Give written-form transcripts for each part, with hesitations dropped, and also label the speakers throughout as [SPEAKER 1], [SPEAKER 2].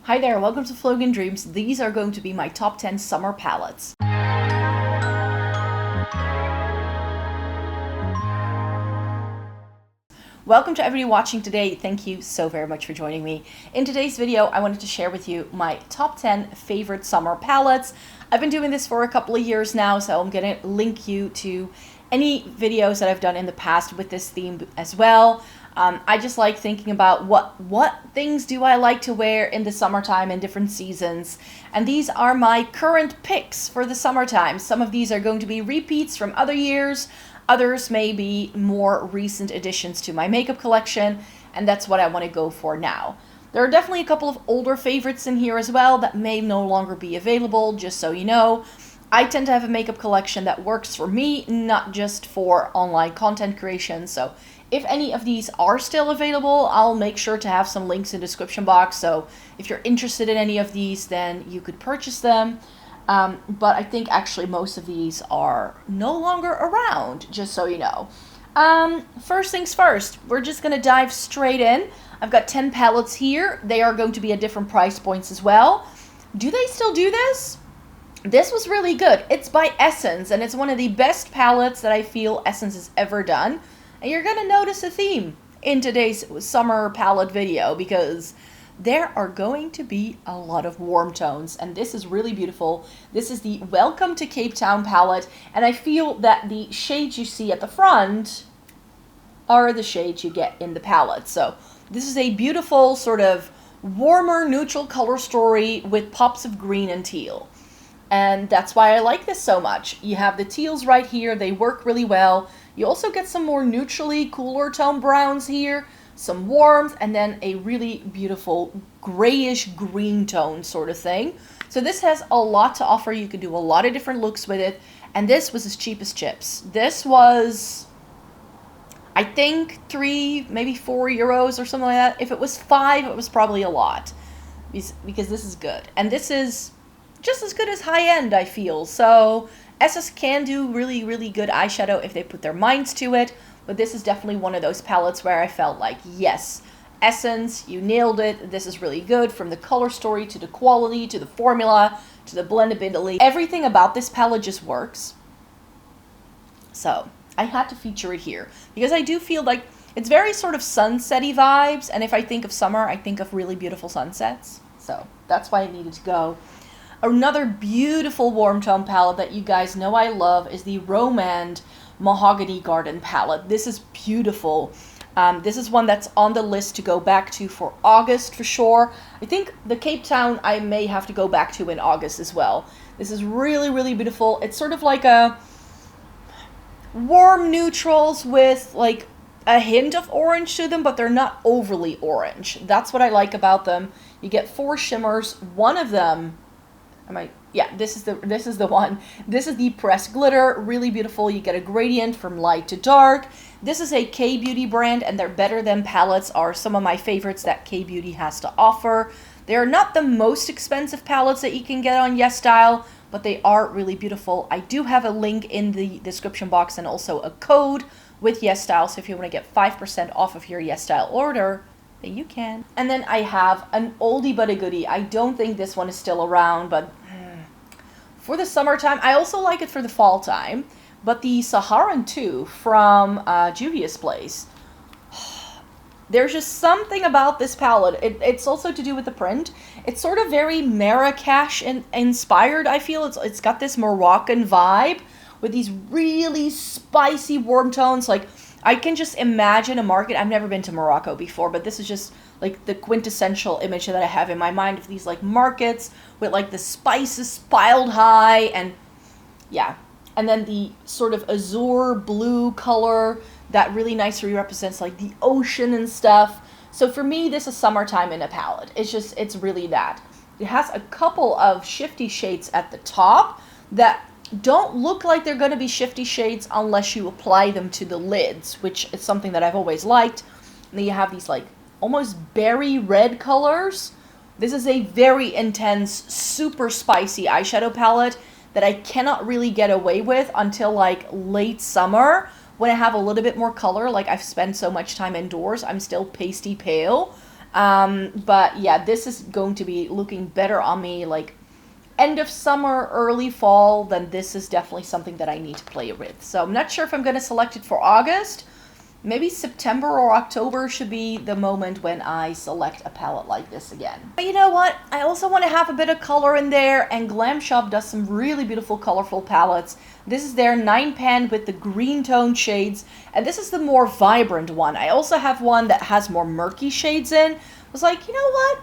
[SPEAKER 1] Hi there, welcome to Flogan Dreams. These are going to be my top 10 summer palettes. Welcome to everybody watching today. Thank you so very much for joining me. In today's video, I wanted to share with you my top 10 favorite summer palettes. I've been doing this for a couple of years now, so I'm going to link you to any videos that I've done in the past with this theme as well. I just like thinking about what things do I like to wear in the summertime in different seasons. And these are my current picks for the summertime. Some of these are going to be repeats from other years. Others may be more recent additions to my makeup collection. And that's what I want to go for now. There are definitely a couple of older favorites in here as well that may no longer be available, just so you know. I tend to have a makeup collection that works for me, not just for online content creation. So if any of these are still available, I'll make sure to have some links in the description box. So if you're interested in any of these, then you could purchase them. But I think actually most of these are no longer around, just so you know. First things first, we're just going to dive straight in. I've got 10 palettes here. They are going to be at different price points as well. Do they still do this? This was really good. It's by Essence, and it's one of the best palettes that I feel Essence has ever done. And you're going to notice a theme in today's summer palette video because there are going to be a lot of warm tones, and this is really beautiful. This is the Welcome to Capetown palette, and I feel that the shades you see at the front are the shades you get in the palette. So this is a beautiful sort of warmer neutral color story with pops of green and teal. And that's why I like this so much. You have the teals right here. They work really well. You also get some more neutrally cooler tone browns here, some warmth, and then a really beautiful grayish green tone sort of thing. So this has a lot to offer. You can do a lot of different looks with it. And this was as cheap as chips. This was, I think, 3, maybe 4 euros or something like that. If it was 5, it was probably a lot because this is good. And this is just as good as high-end, I feel. So Essence can do really, really good eyeshadow if they put their minds to it. But this is definitely one of those palettes where I felt like, yes, Essence, you nailed it. This is really good, from the color story to the quality to the formula to the blendability. Everything about this palette just works. So I had to feature it here because I do feel like it's very sort of sunset-y vibes. And if I think of summer, I think of really beautiful sunsets. So that's why I needed to go. Another beautiful warm tone palette that you guys know I love is the Romand Mahogany Garden palette. This is beautiful. This is one that's on the list to go back to for August for sure. I think the Capetown I may have to go back to in August as well. This is really, really beautiful. It's sort of like a warm neutrals with like a hint of orange to them, but they're not overly orange. That's what I like about them. You get 4 shimmers. One of them, this is the one. This is the pressed glitter, really beautiful. You get a gradient from light to dark. This is a K-Beauty brand, and their Better Than palettes are some of my favorites that K-Beauty has to offer. They are not the most expensive palettes that you can get on YESSTYLE, but they are really beautiful. I do have a link in the description box and also a code with YESSTYLE, so if you want to get 5% off of your YESSTYLE order, then you can. And then I have an oldie but a goodie. I don't think this one is still around, but for the summertime, I also like it for the fall time, but the Saharan 2 from Juvia's place. There's just something about this palette. It's also to do with the print. It's sort of very Marrakesh inspired, I feel. It's got this Moroccan vibe with these really spicy warm tones. Like, I can just imagine a market. I've never been to Morocco before, but this is just like the quintessential image that I have in my mind of these like markets with like the spices piled high, and yeah. And then the sort of azure blue color that really nicely represents like the ocean and stuff. So for me, this is summertime in a palette. It's really that. It has a couple of shifty shades at the top that don't look like they're going to be shifty shades unless you apply them to the lids, which is something that I've always liked. And then you have these like almost berry red colors. This is a very intense, super spicy eyeshadow palette that I cannot really get away with until like late summer when I have a little bit more color. Like, I've spent so much time indoors, I'm still pasty pale. But yeah, this is going to be looking better on me like end of summer, early fall. Then this is definitely something that I need to play with. So I'm not sure if I'm going to select it for August. Maybe September or October should be the moment when I select a palette like this again. But you know what? I also want to have a bit of color in there, and Glamshop does some really beautiful colorful palettes. This is their 9-pan with the green tone shades, and this is the more vibrant one. I also have one that has more murky shades in. I was like, you know what?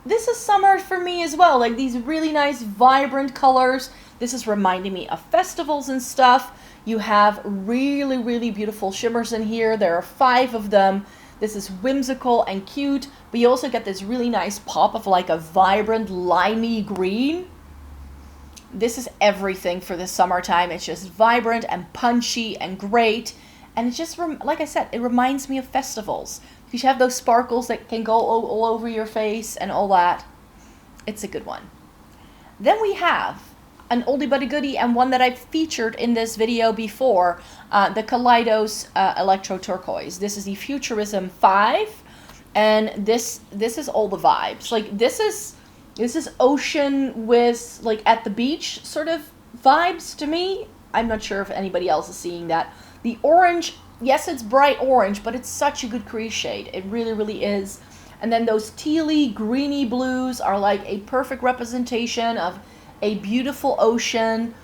[SPEAKER 1] This is summer for me as well. Like these really nice vibrant colors. This is reminding me of festivals and stuff. You have really, really beautiful shimmers in here. There are 5 of them. This is whimsical and cute, but you also get this really nice pop of like a vibrant limey green. This is everything for the summertime. It's just vibrant and punchy and great. And it just, like I said, it reminds me of festivals. You have those sparkles that can go all over your face and all that. It's a good one. Then we have an oldie but a goodie, and one that I've featured in this video before, the Kaleidos Electro Turquoise. This is the Futurism 5, and this is all the vibes. Like this is ocean with like at the beach sort of vibes to me. I'm not sure if anybody else is seeing that. The orange, yes, it's bright orange, but it's such a good crease shade. It really, really is. And then those tealy, greeny blues are like a perfect representation of a beautiful ocean.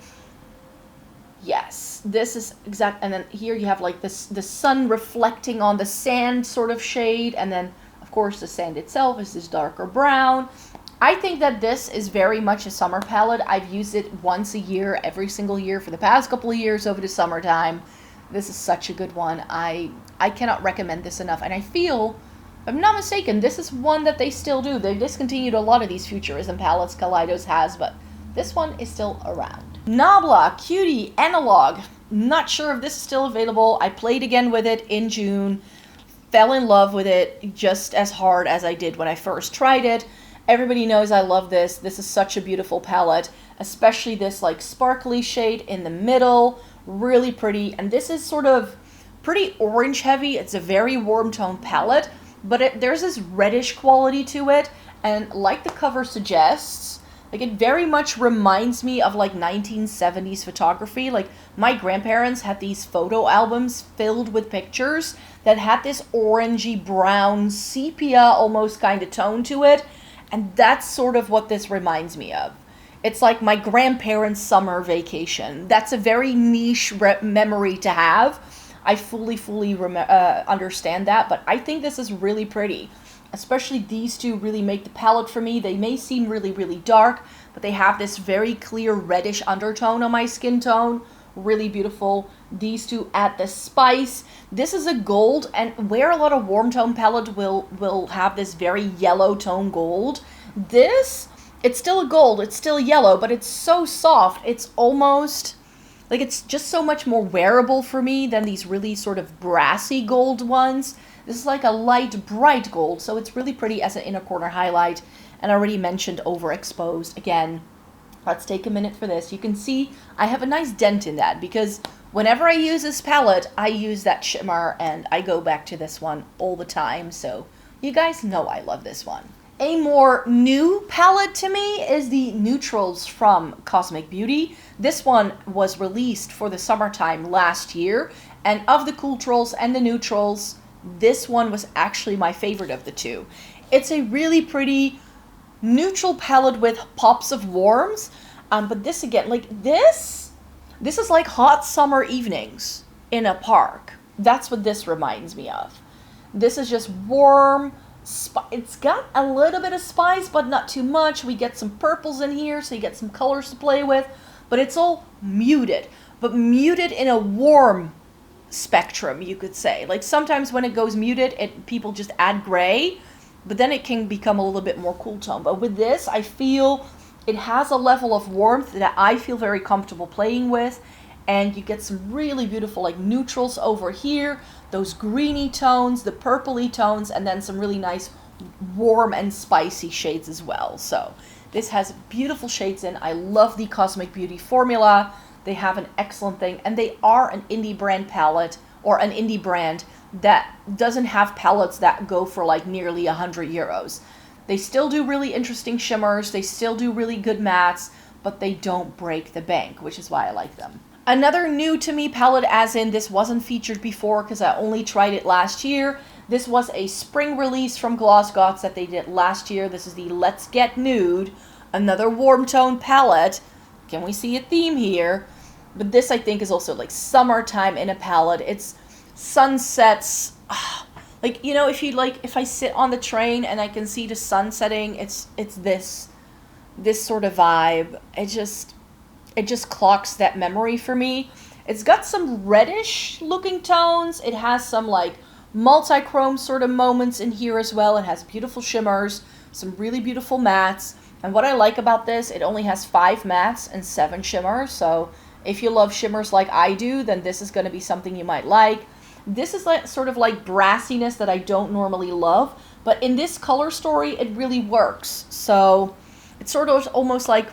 [SPEAKER 1] Yes, this is exact. And then here you have like this, the sun reflecting on the sand sort of shade. And then of course the sand itself is this darker brown. I think that this is very much a summer palette. I've used it once a year, every single year for the past couple of years over the summertime. This is such a good one. I cannot recommend this enough. And I feel, if I'm not mistaken, this is one that they still do. They've discontinued a lot of these Futurism palettes Kaleidos has, but this one is still around. Nabla Cutie Analog. Not sure if this is still available. I played again with it in June. Fell in love with it just as hard as I did when I first tried it. Everybody knows I love this. This is such a beautiful palette, especially this like sparkly shade in the middle. Really pretty. And this is sort of pretty orange heavy. It's a very warm tone palette, but there's this reddish quality to it. And like the cover suggests, like it very much reminds me of like 1970s photography. Like my grandparents had these photo albums filled with pictures that had this orangey brown sepia almost kind of tone to it. And that's sort of what this reminds me of. It's like my grandparents' summer vacation. That's a very niche memory to have. I fully understand that, but I think this is really pretty. Especially these two really make the palette for me. They may seem really, really dark, but they have this very clear reddish undertone on my skin tone. Really beautiful. These two add the spice. This is a gold, and where a lot of warm tone palette will have this very yellow tone gold. This, it's still a gold, it's still yellow, but it's so soft. It's almost like it's just so much more wearable for me than these really sort of brassy gold ones. This is like a light, bright gold, so it's really pretty as an inner corner highlight. And I already mentioned overexposed. Again, let's take a minute for this. You can see I have a nice dent in that because whenever I use this palette, I use that shimmer, and I go back to this one all the time. So you guys know I love this one. A more new palette to me is the Neutrals from Cosmic Beauty. This one was released for the summertime last year, and of the Cool Trolls and the Neutrals, this one was actually my favorite of the two. It's a really pretty neutral palette with pops of warms, but this again, like this is like hot summer evenings in a park. That's what this reminds me of. This is just warm. It's got a little bit of spice, but not too much. We get some purples in here, so you get some colors to play with, but it's all muted, but muted in a warm spectrum, you could say. Like sometimes when it goes muted, people just add gray, but then it can become a little bit more cool tone. But with this, I feel it has a level of warmth that I feel very comfortable playing with, and you get some really beautiful like neutrals over here, those greeny tones, the purpley tones, and then some really nice warm and spicy shades as well. So this has beautiful shades in. I love the Cosmic Beauty formula. They have an excellent thing, and they are an indie brand palette, or an indie brand. that doesn't have palettes that go for like nearly 100 euros. They still do really interesting shimmers, they still do really good mattes, but they don't break the bank, which is why I like them. Another new to me palette, as in this wasn't featured before because I only tried it last year. This was a spring release from Glossgots that they did last year. This is the Let's Get Nude, another warm tone palette. Can we see a theme here? But this I think is also like summertime in a palette. It's sunsets. Like, you know, if I sit on the train and I can see the sun setting, it's this sort of vibe. It just clocks that memory for me. It's got some reddish looking tones. It has some like multi-chrome sort of moments in here as well. It has beautiful shimmers, some really beautiful mattes. And what I like about this, it only has 5 mattes and 7 shimmers. So if you love shimmers like I do, then this is going to be something you might like. This is like sort of like brassiness that I don't normally love, but in this color story, it really works. So it's sort of almost like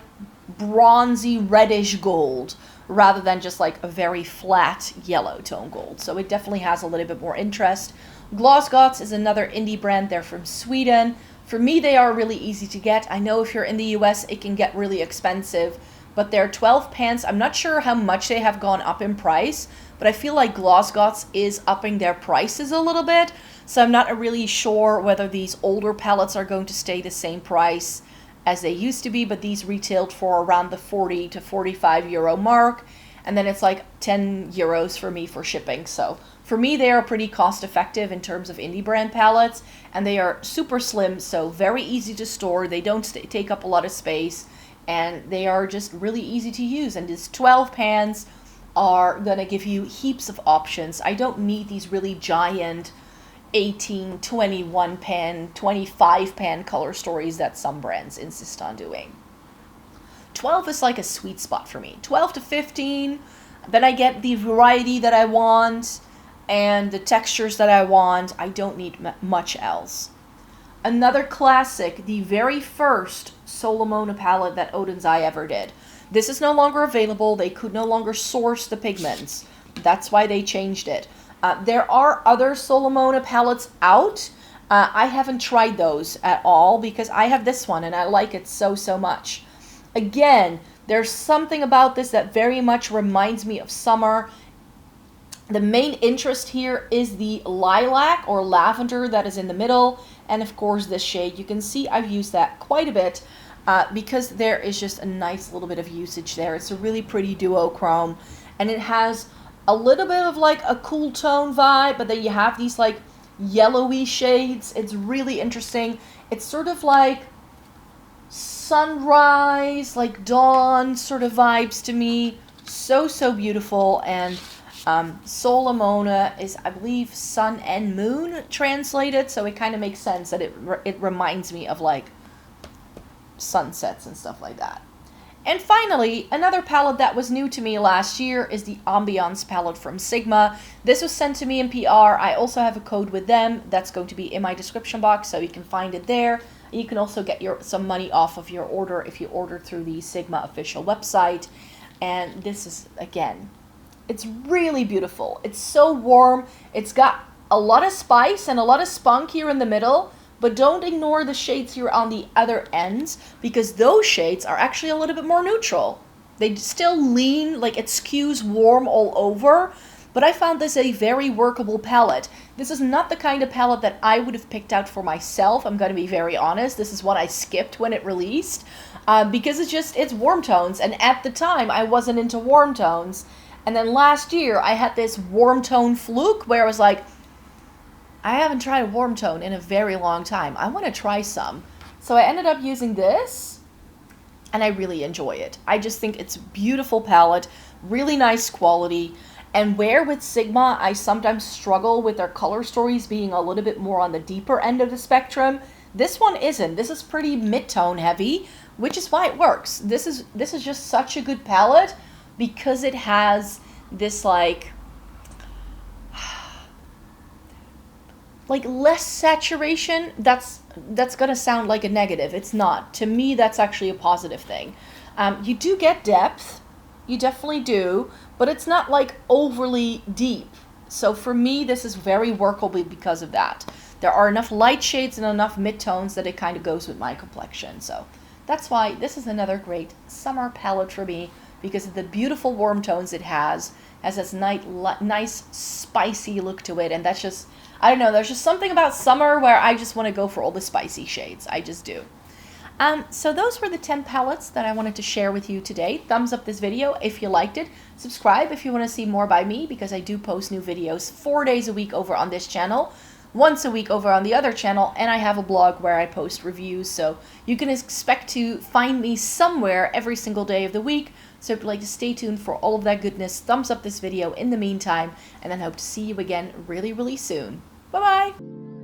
[SPEAKER 1] bronzy reddish gold rather than just like a very flat yellow tone gold. So it definitely has a little bit more interest. Glossgots is another indie brand. They're from Sweden. For me, they are really easy to get. I know if you're in the US, it can get really expensive, but they're 12 pans. I'm not sure how much they have gone up in price, but I feel like Glossgots is upping their prices a little bit. So I'm not really sure whether these older palettes are going to stay the same price as they used to be, but these retailed for around the 40 to 45 euro mark, and then it's like 10 euros for me for shipping. So for me, they are pretty cost effective in terms of indie brand palettes, and they are super slim, so very easy to store. They don't take up a lot of space, and they are just really easy to use. And these 12 pans are gonna give you heaps of options. I don't need these really giant 18, 21 pan, 25 pan color stories that some brands insist on doing. 12 is like a sweet spot for me. 12 to 15, then I get the variety that I want and the textures that I want. I don't need much else. Another classic, the very first Solomona palette that Oden's Eye ever did. This is no longer available. They could no longer source the pigments. That's why they changed it. There are other Solomona palettes out. I haven't tried those at all because I have this one and I like it so much. Again, there's something about this that very much reminds me of summer. The main interest here is the lilac or lavender that is in the middle, and of course this shade. You can see I've used that quite a bit because there is just a nice little bit of usage there. It's a really pretty duochrome, and it has a little bit of like a cool tone vibe, but then you have these like yellowy shades. It's really interesting. It's sort of like sunrise, like dawn sort of vibes to me. So beautiful. And Solomona is, I believe, sun and moon translated, so it kind of makes sense that it reminds me of like sunsets and stuff like that. And finally, another palette that was new to me last year is the Ambiance palette from Sigma. This was sent to me in PR. I also have a code with them that's going to be in my description box, so you can find it there. You can also get some money off of your order if you order through the Sigma official website. And this is, again, it's really beautiful. It's so warm. It's got a lot of spice and a lot of spunk here in the middle. But don't ignore the shades here on the other ends, because those shades are actually a little bit more neutral. They still lean, like it skews warm all over, but I found this a very workable palette. This is not the kind of palette that I would have picked out for myself. I'm going to be very honest. This is what I skipped when it released because it's warm tones. And at the time, I wasn't into warm tones. And then last year, I had this warm tone fluke where I was like, I haven't tried a warm tone in a very long time. I want to try some. So I ended up using this, and I really enjoy it. I just think it's a beautiful palette, really nice quality. And where with Sigma, I sometimes struggle with their color stories being a little bit more on the deeper end of the spectrum, this one isn't. This is pretty mid-tone heavy, which is why it works. This is just such a good palette because it has this like less saturation. That's gonna sound like a negative. It's not. To me, that's actually a positive thing. You do get depth, you definitely do, but it's not like overly deep. So for me, this is very workable because of that. There are enough light shades and enough midtones that it kind of goes with my complexion. So that's why this is another great summer palette for me, because of the beautiful warm tones it has this nice spicy look to it. And that's just, I don't know, there's just something about summer where I just want to go for all the spicy shades. I just do. So those were the 10 palettes that I wanted to share with you today. Thumbs up this video if you liked it. Subscribe if you want to see more by me, because I do post new videos 4 days a week over on this channel, once a week over on the other channel, and I have a blog where I post reviews, so you can expect to find me somewhere every single day of the week. So if you'd like to stay tuned for all of that goodness, thumbs up this video in the meantime, and then hope to see you again really, really soon. Bye-bye!